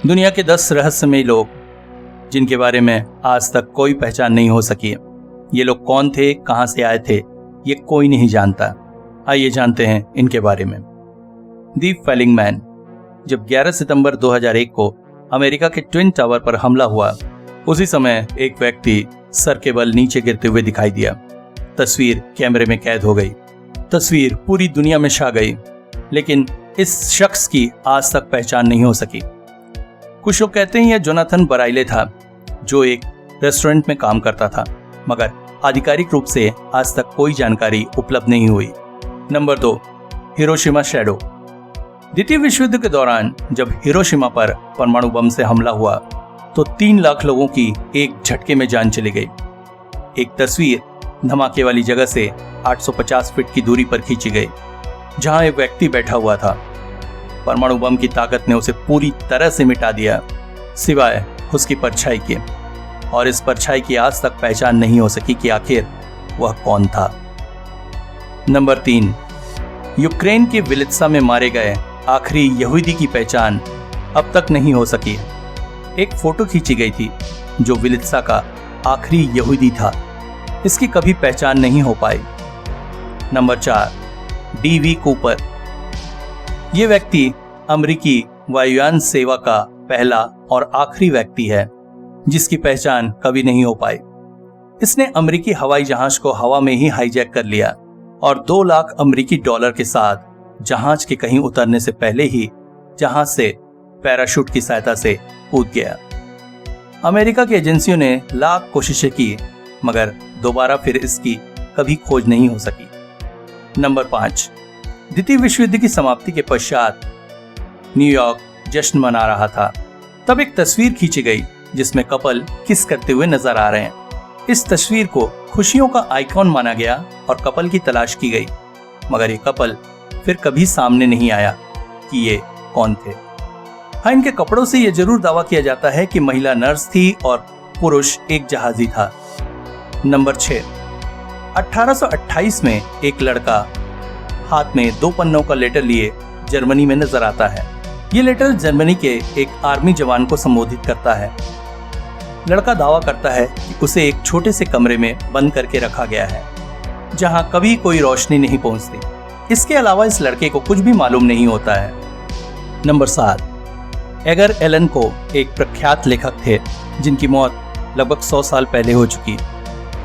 दुनिया के 10 रहस्यमयी लोग जिनके बारे में आज तक कोई पहचान नहीं हो सकी। ये लोग कौन थे, कहां से आए थे, ये कोई नहीं जानता। आइए जानते हैं इनके बारे में। दी फेलिंग मैन। जब 11 सितंबर 2001 को अमेरिका के ट्विन टावर पर हमला हुआ, उसी समय एक व्यक्ति सर के बल नीचे गिरते हुए दिखाई दिया। तस्वीर कैमरे में कैद हो गई। तस्वीर पूरी दुनिया में छा गई, लेकिन इस शख्स की आज तक पहचान नहीं हो सकी। कुछ लोग कहते हैं यह जोनाथन बराइले था, जो एक रेस्टोरेंट में काम करता था, मगर आधिकारिक रूप से आज तक कोई जानकारी उपलब्ध नहीं हुई। Number 2, Hiroshima shadow. द्वितीय विश्व युद्ध के दौरान जब हिरोशिमा पर परमाणु बम से हमला हुआ तो 3 लाख लोगों की एक झटके में जान चली गई। एक तस्वीर धमाके वाली जगह से 850 फीट की दूरी पर खींची गई, जहां एक व्यक्ति बैठा हुआ था। परमाणु बम की ताकत ने उसे पूरी तरह से मिटा दिया, सिवाय उसकी परछाई के, और इस परछाई की आज तक पहचान नहीं हो सकी कि आखिर वह कौन था। नंबर 3, यूक्रेन के विलित्सा में मारे गए आखिरी यहूदी की पहचान अब तक नहीं हो सकी। एक फोटो खींची गई थी जो विलित्सा का आखिरी यहूदी था, इसकी कभी पहचान नहीं हो पाई। Number 4, DV Cooper. ये व्यक्ति अमेरिकी वायुयान सेवा का पहला और आखिरी व्यक्ति है जिसकी पहचान कभी नहीं हो पाई। इसने अमेरिकी हवाई जहाज को हवा में ही हाईजैक कर लिया और 2 लाख अमेरिकी डॉलर के साथ जहाज के कहीं उतरने से पहले ही जहाज से पैराशूट की सहायता से कूद गया। अमेरिका की एजेंसियों ने लाख कोशिशें की, मगर दोबारा फिर इसकी कभी खोज नहीं हो सकी। नंबर 5, द्वितीय विश्व युद्ध की समाप्ति के पश्चात न्यूयॉर्क जश्न मना रहा था। तब एक तस्वीर खींची गई जिसमें कपल किस करते हुए नजर आ रहे हैं। इस तस्वीर को खुशियों का आइकॉन माना गया और कपल की तलाश की गई, मगर ये कपल फिर कभी सामने नहीं आया कि ये कौन थे। हाँ, इनके कपड़ों से यह जरूर दावा किया जाता है कि महिला नर्स थी और पुरुष एक जहाजी था। नंबर 6, 1828 में एक लड़का हाथ में 2 पन्नों का लेटर लिए जर्मनी में नजर आता है। ये लेटर जर्मनी के एक आर्मी जवान को संबोधित करता है। लड़का दावा करता है कि उसे एक छोटे से कमरे में बंद करके रखा गया है, जहां कभी कोई रोशनी नहीं पहुंचती। इसके अलावा इस लड़के को कुछ भी मालूम नहीं होता है। नंबर 7, एडगर एलन को एक प्रख्यात लेखक थे जिनकी मौत लगभग 100 साल पहले हो चुकी।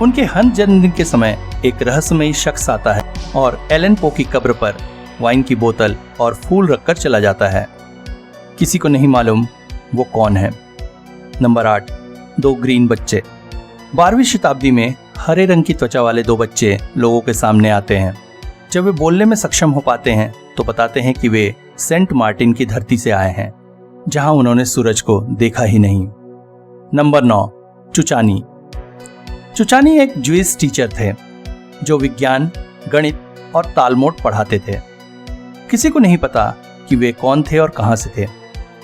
उनके हर जन्मदिन के समय एक रहस्यमयी शख्स आता है और एलन पो की कब्र पर वाइन की बोतल और फूल रखकर चला जाता है। किसी को नहीं मालूम वो कौन है। नंबर 8, 2 ग्रीन बच्चे। 12वीं शताब्दी में हरे रंग की त्वचा वाले 2 बच्चे लोगों के सामने आते हैं। जब वे बोलने में सक्षम हो पाते हैं तो बताते हैं कि वे सेंट मार्टिन की धरती से आए हैं, जहां उन्होंने सूरज को देखा ही नहीं। नंबर 9, चुचानी। चुचानी एक ज्यूइश टीचर थे जो विज्ञान, गणित और तालमोट पढ़ाते थे। किसी को नहीं पता कि वे कौन थे और कहां से थे।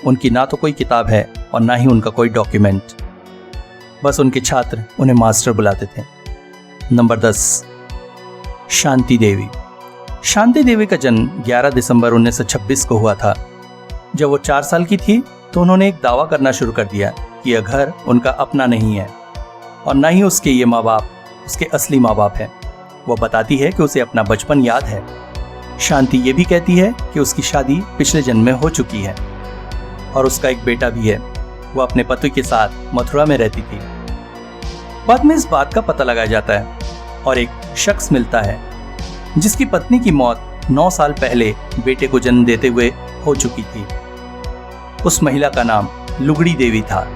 उनकी ना तो कोई किताब है और ना ही उनका कोई डॉक्यूमेंट। बस उनके छात्र उन्हें मास्टर बुलाते थे। नंबर 10, शांति देवी। शांति देवी का जन्म 11 दिसंबर 1926 को हुआ था। जब वो 4 साल की थी तो उन्होंने एक दावा करना शुरू कर दिया कि यह घर उनका अपना नहीं है और ना ही उसके ये माँ बाप उसके असली माँ बाप हैं। वो बताती है कि उसे अपना बचपन याद है। शांति ये भी कहती है कि उसकी शादी पिछले जन्म में हो चुकी है और उसका एक बेटा भी है। वो अपने पति के साथ मथुरा में रहती थी। बाद में इस बात का पता लगाया जाता है और एक शख्स मिलता है जिसकी पत्नी की मौत 9 साल पहले बेटे को जन्म देते हुए हो चुकी थी। उस महिला का नाम लुगड़ी देवी था।